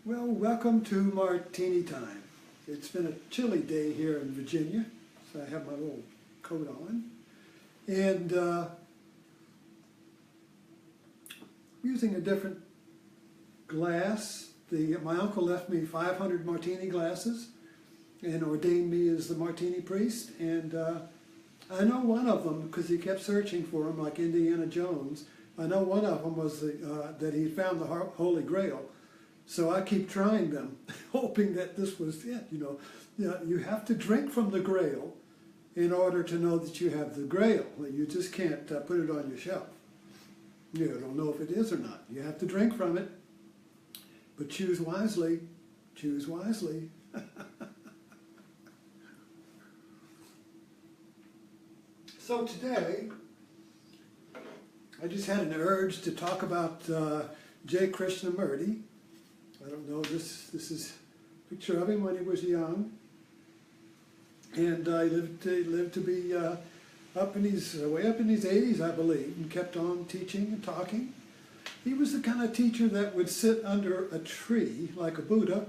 Well, welcome to Martini time. It's been a chilly day here in Virginia, so I have my little coat on. And using a different glass. My uncle left me 500 martini glasses and ordained me as the martini priest. And I know one of them, because he kept searching for them like Indiana Jones. I know one of them was that he found the Holy Grail. So I keep trying them, hoping that this was it. You have to drink from the Grail in order to know that you have the Grail. You just can't put it on your shelf. You don't know if it is or not. You have to drink from it, but choose wisely. Choose wisely. So today, I just had an urge to talk about J. Krishnamurti. I don't know, this is a picture of him when he was young. And he lived to be way up in his 80s, I believe, and kept on teaching and talking. He was the kind of teacher that would sit under a tree, like a Buddha,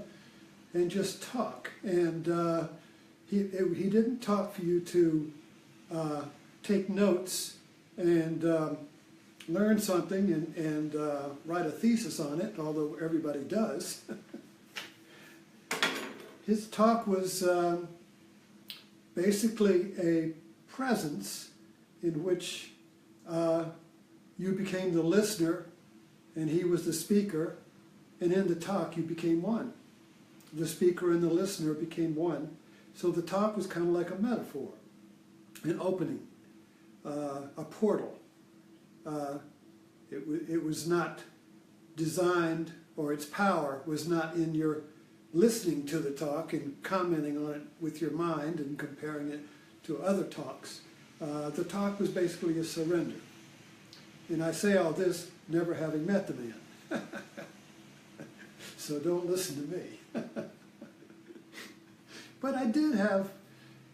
and just talk. And he didn't talk for you to take notes and learn something and write a thesis on it, although everybody does. His talk was basically a presence in which you became the listener and he was the speaker, and in the talk you became one. The speaker and the listener became one. So the talk was kind of like a metaphor, an opening, a portal. It was not designed, or its power was not in your listening to the talk and commenting on it with your mind and comparing it to other talks. The talk was basically a surrender. And I say all this never having met the man. So don't listen to me. But I did have,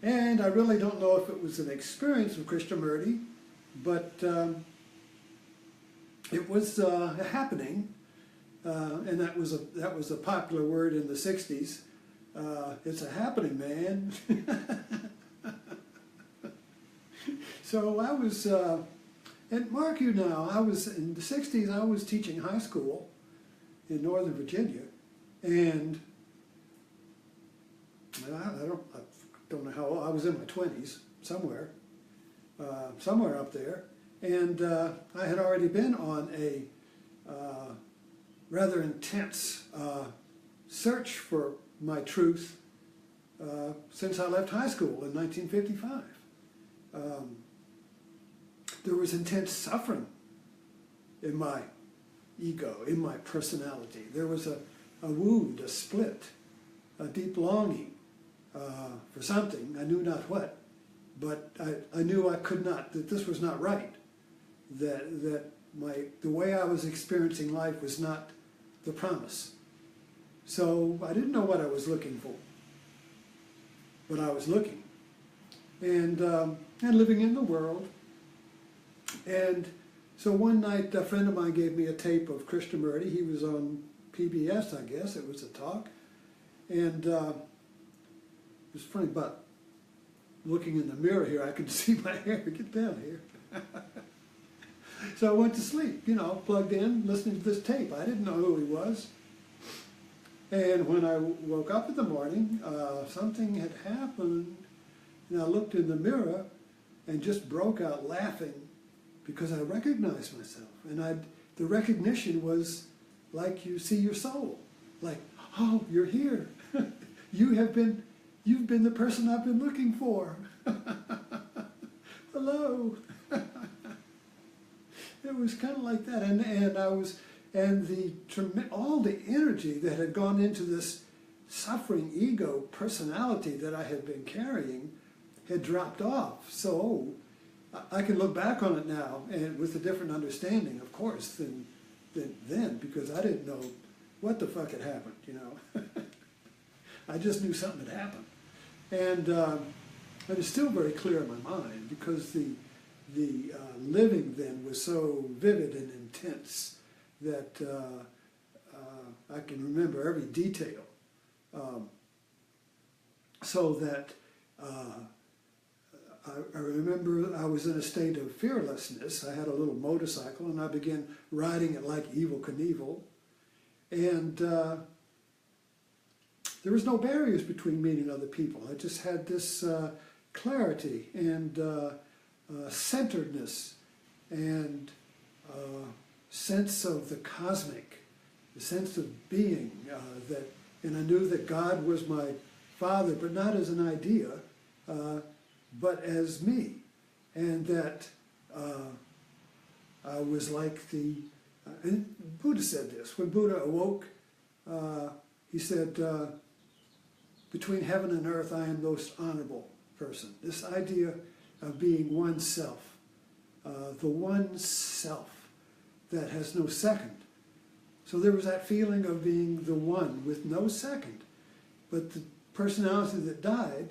and I really don't know if it was an experience of Krishnamurti, but it was a happening, and that was a popular word in the 60s. It's a happening, man. So I was, and mark you now, I was in the 60s. I was teaching high school in Northern Virginia, and I don't know how old. I was in my 20s, somewhere up there. And I had already been on a rather intense search for my truth since I left high school in 1955. There was intense suffering in my ego, in my personality. There was a wound, a split, a deep longing for something, I knew not what, but I knew I could not, that this was not right. That the way I was experiencing life was not the promise. So I didn't know what I was looking for, but I was looking, and living in the world. And so one night a friend of mine gave me a tape of Krishnamurti. He was on PBS, I guess. It was a talk, and it was funny, but looking in the mirror here, I could see my hair get down here. So I went to sleep, plugged in, listening to this tape. I didn't know who he was. And when I woke up in the morning, something had happened, and I looked in the mirror and just broke out laughing because I recognized myself. And the recognition was like you see your soul. Like, oh, you're here. You've been the person I've been looking for. Hello. It was kind of like that, all the energy that had gone into this suffering ego personality that I had been carrying had dropped off. So I can look back on it now, and with a different understanding, of course, than then, because I didn't know what the fuck had happened. I just knew something had happened, and it's still very clear in my mind because the living then was so vivid and intense that I can remember every detail. So that I remember I was in a state of fearlessness. I had a little motorcycle and I began riding it like Evel Knievel. And there was no barriers between me and other people. I just had this clarity and centeredness and sense of the cosmic, the sense of being, and I knew that God was my Father, but not as an idea, but as me, and that I was like and Buddha said this, when Buddha awoke, he said, between heaven and earth I am the most honorable person. This idea of being oneself, the one self that has no second. So there was that feeling of being the one with no second, but the personality that died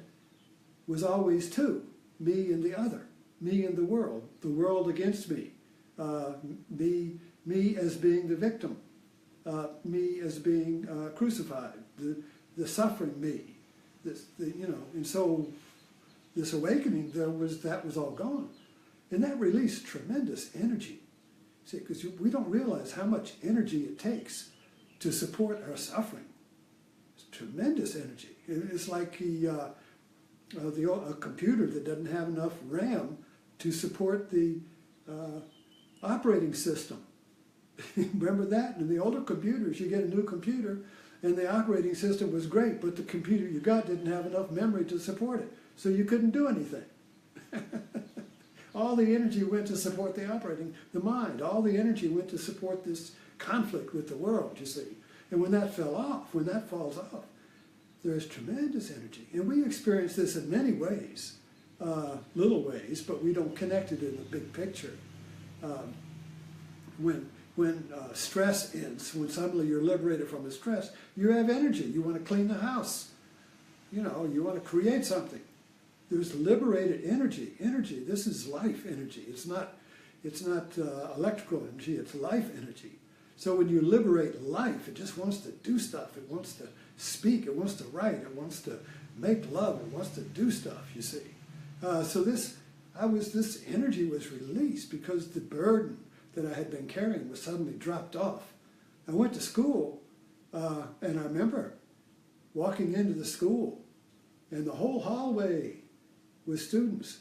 was always two, me and the other, me and the world against me, me as being the victim, me as being crucified, the suffering me, and so this awakening, that was all gone, and that released tremendous energy. See, because we don't realize how much energy it takes to support our suffering. It's tremendous energy. It's like a computer that doesn't have enough RAM to support the operating system. Remember that? In the older computers, you get a new computer, and the operating system was great, but the computer you got didn't have enough memory to support it, so you couldn't do anything. All the energy went to support the mind. All the energy went to support this conflict with the world, you see. And when that falls off, there's tremendous energy. And we experience this in many ways, little ways, but we don't connect it in the big picture. When stress ends, when suddenly you're liberated from the stress, you have energy. You want to clean the house. You want to create something. There's liberated energy. Energy, this is life energy. It's not electrical energy, it's life energy. So when you liberate life, it just wants to do stuff. It wants to speak, it wants to write, it wants to make love, it wants to do stuff, you see. So this energy was released because the burden that I had been carrying was suddenly dropped off. I went to school, and I remember walking into the school, and the whole hallway with students.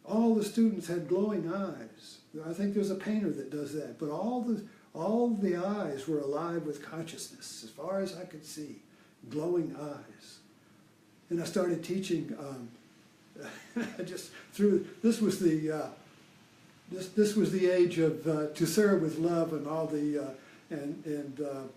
All the students had glowing eyes. I think there's a painter that does that, but all the eyes were alive with consciousness, as far as I could see, glowing eyes. And I started teaching. This was the age of To Serve with Love and all the the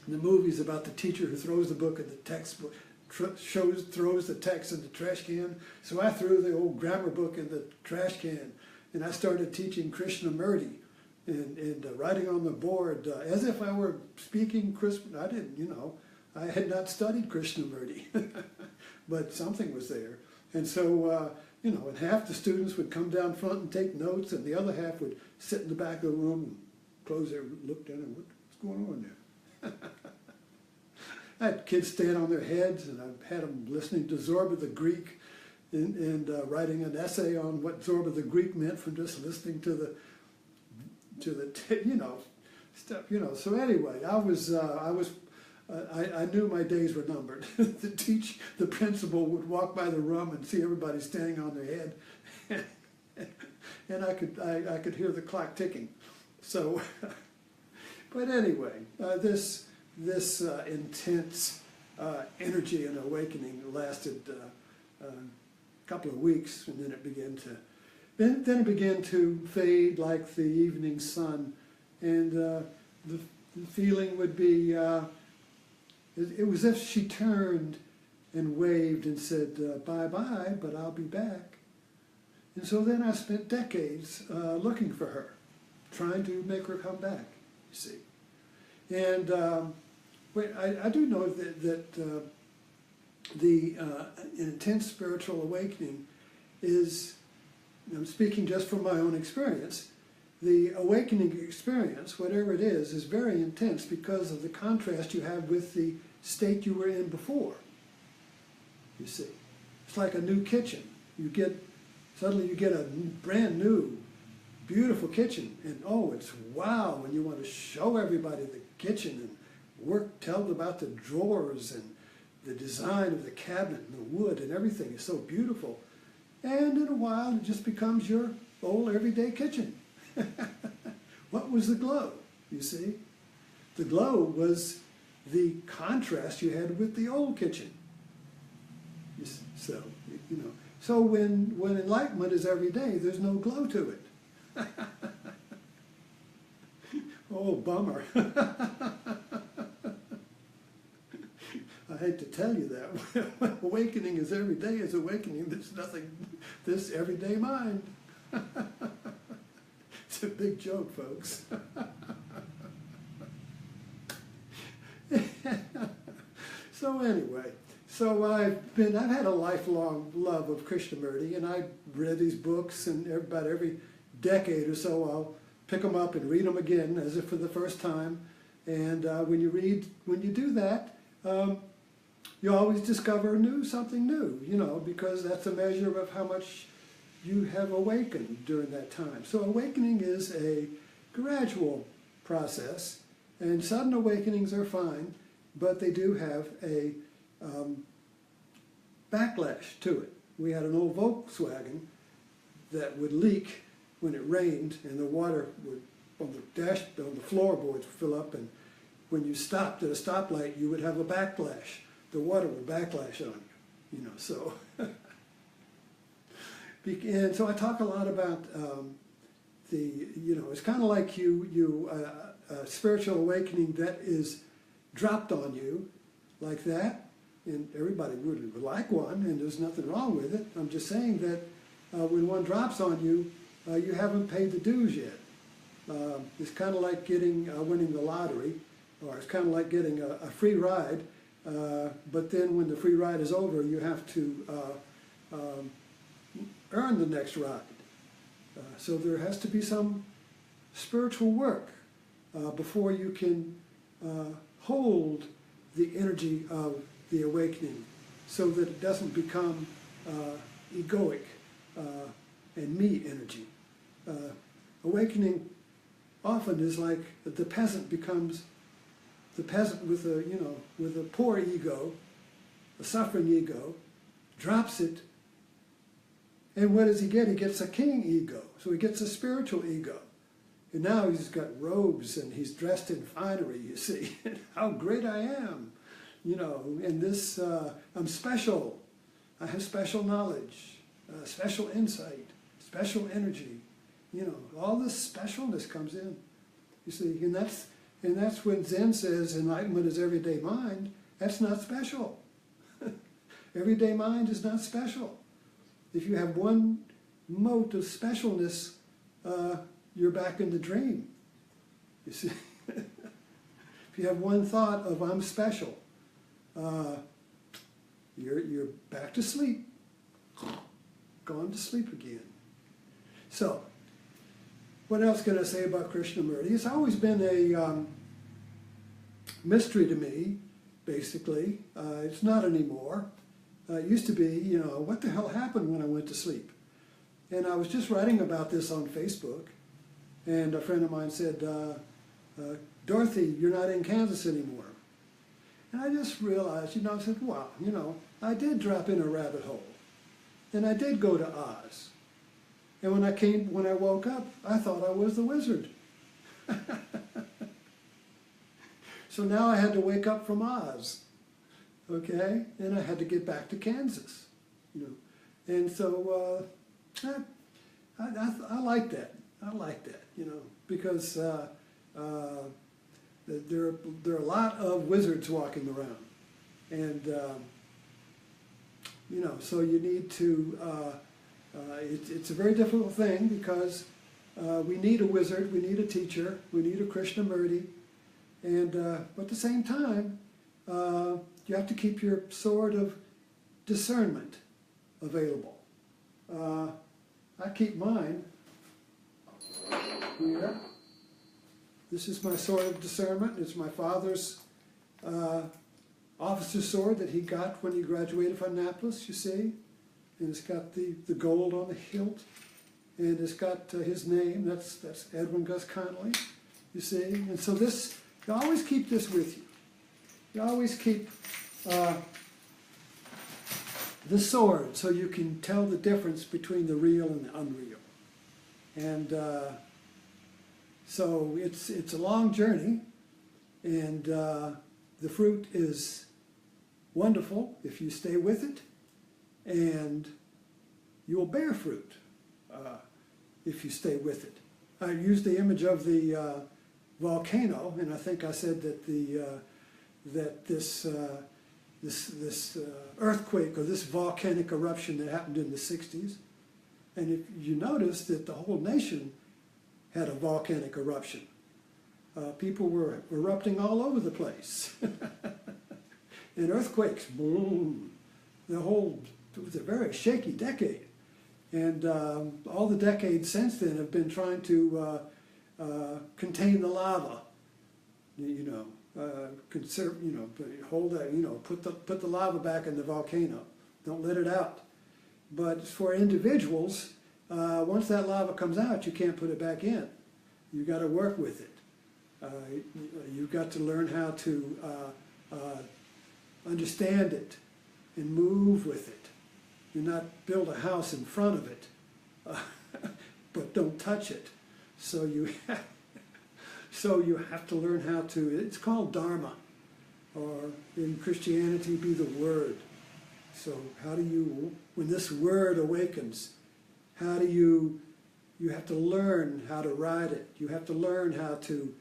movies about the teacher who throws the book in the textbook. Throws the text in the trash can. So I threw the old grammar book in the trash can, and I started teaching Krishnamurti and writing on the board as if I were speaking I didn't, I had not studied Krishnamurti, but something was there. And so, and half the students would come down front and take notes, and the other half would sit in the back of the room and close their, look down and what's going on there? I had kids stand on their heads, and I had them listening to Zorba the Greek and writing an essay on what Zorba the Greek meant from just listening to the stuff, So anyway, I knew my days were numbered. The principal would walk by the room and see everybody standing on their head, and I could hear the clock ticking. So, but anyway, this intense energy and awakening lasted a couple of weeks, and then it began to fade like the evening sun, and the feeling would be it was as if she turned and waved and said bye-bye, but I'll be back. And so then I spent decades looking for her, trying to make her come back, you see. And I do know that the intense spiritual awakening is, I'm speaking just from my own experience, the awakening experience, whatever it is very intense because of the contrast you have with the state you were in before. You see, it's like a new kitchen. Suddenly you get a brand new, beautiful kitchen, and oh, it's wow when you want to show everybody the kitchen and tell them about the drawers and the design of the cabinet and the wood and everything is so beautiful. And in a while, it just becomes your old everyday kitchen. What was the glow, you see? The glow was the contrast you had with the old kitchen. So, you know, so when enlightenment is every day, there's no glow to it. Oh, bummer. I hate to tell you that. When awakening is every day is awakening, there's nothing, this everyday mind. It's a big joke, folks. So anyway, I've had a lifelong love of Krishnamurti, and I've read these books, and about every decade or so I'll pick them up and read them again as if for the first time. And when you do that, you always discover something new, you know, because that's a measure of how much you have awakened during that time. So awakening is a gradual process, and sudden awakenings are fine, but they do have a backlash to it. We had an old Volkswagen that would leak when it rained, and the water would on the floorboards would fill up, and when you stopped at a stoplight, you would have a backlash. The water would backlash on you, you know. So, and so I talk a lot about it's kind of like a spiritual awakening that is dropped on you, like that, and everybody would like one, and there's nothing wrong with it. I'm just saying that when one drops on you, you haven't paid the dues yet. It's kind of like winning the lottery, or it's kind of like getting a free ride, but then when the free ride is over, you have to earn the next ride. So there has to be some spiritual work before you can hold the energy of the awakening, so that it doesn't become egoic and me energy. Awakening often is like the peasant becomes the peasant with a poor ego, a suffering ego, drops it, and what does he get? He gets a king ego. So he gets a spiritual ego. And now he's got robes and he's dressed in finery, you see. How great I am, you know, and this, I'm special. I have special knowledge, special insight, special energy. You know, all this specialness comes in, you see, and that's when Zen says enlightenment is everyday mind. That's not special. Everyday mind is not special. If you have one mote of specialness, you're back in the dream. You see, if you have one thought of I'm special, you're back to sleep, gone to sleep again. So, what else can I say about Krishnamurti? It's always been a mystery to me, basically. It's not anymore. It used to be, you know, what the hell happened when I went to sleep? And I was just writing about this on Facebook, and a friend of mine said, Dorothy, you're not in Kansas anymore. And I just realized, you know, I said, wow, you know, I did drop in a rabbit hole, and I did go to Oz. And when I woke up, I thought I was the wizard. So now I had to wake up from Oz, okay? And I had to get back to Kansas, you know. And so I like that. I like that, you know, because there are a lot of wizards walking around, and you know, so you need to. It's a very difficult thing because we need a wizard, we need a teacher, we need a Krishnamurti, and but at the same time, you have to keep your sword of discernment available. I keep mine here. This is my sword of discernment. It's my father's officer's sword that he got when he graduated from Annapolis, you see. And it's got the gold on the hilt. And it's got his name. That's Edwin Gus Conley, you see. And so this, you always keep this with you. You always keep the sword so you can tell the difference between the real and the unreal. And so it's a long journey, and the fruit is wonderful if you stay with it, and you will bear fruit if you stay with it. I used the image of the volcano, and I think I said that this earthquake or this volcanic eruption that happened in the 60s, and if you notice that the whole nation had a volcanic eruption. People were erupting all over the place. And earthquakes, boom. It was a very shaky decade. And all the decades since then have been trying to contain the lava, conserve, hold that, put the lava back in the volcano. Don't let it out. But for individuals, once that lava comes out, you can't put it back in. You got to work with it. You've got to learn how to understand it and move with it. Do not build a house in front of it, but don't touch it. So you have to learn how to. It's called Dharma, or in Christianity, be the Word. So how do you, when this Word awakens, how do you have to learn how to ride it. You have to learn how to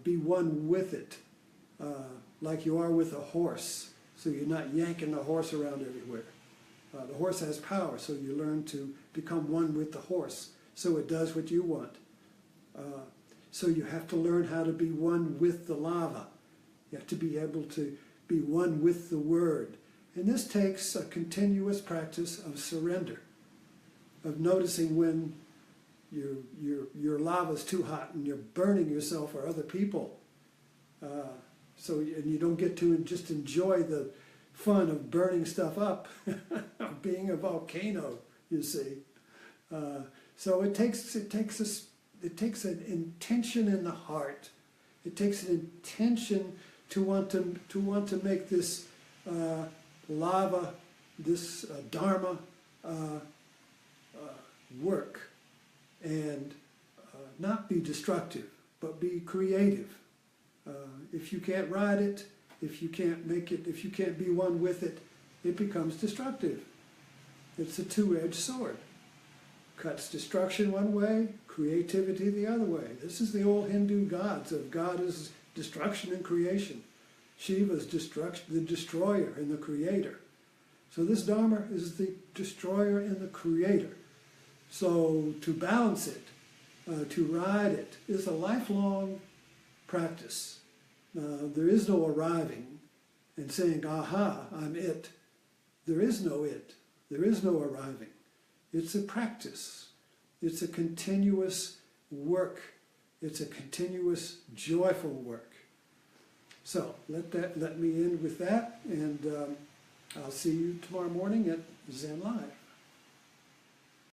be one with it, like you are with a horse. So you're not yanking the horse around everywhere. The horse has power, so you learn to become one with the horse, so it does what you want. So you have to learn how to be one with the lava. You have to be able to be one with the Word. And this takes a continuous practice of surrender, of noticing when your lava's too hot and you're burning yourself or other people. And you don't get to just enjoy the fun of burning stuff up, being a volcano, you see. So it takes an intention in the heart. It takes an intention to want to make this lava, this dharma, work, and not be destructive, but be creative. If you can't ride it, if you can't make it, if you can't be one with it, it becomes destructive. It's a two-edged sword. Cuts destruction one way, creativity the other way. This is the old Hindu gods of God is destruction and creation. Shiva's the destroyer and the creator. So this Dharma is the destroyer and the creator. So to balance it, to ride it, is a lifelong practice. There is no arriving and saying, aha, I'm it. There is no it. There is no arriving. It's a practice. It's a continuous work. It's a continuous joyful work. So let me end with that, and I'll see you tomorrow morning at Zen Live.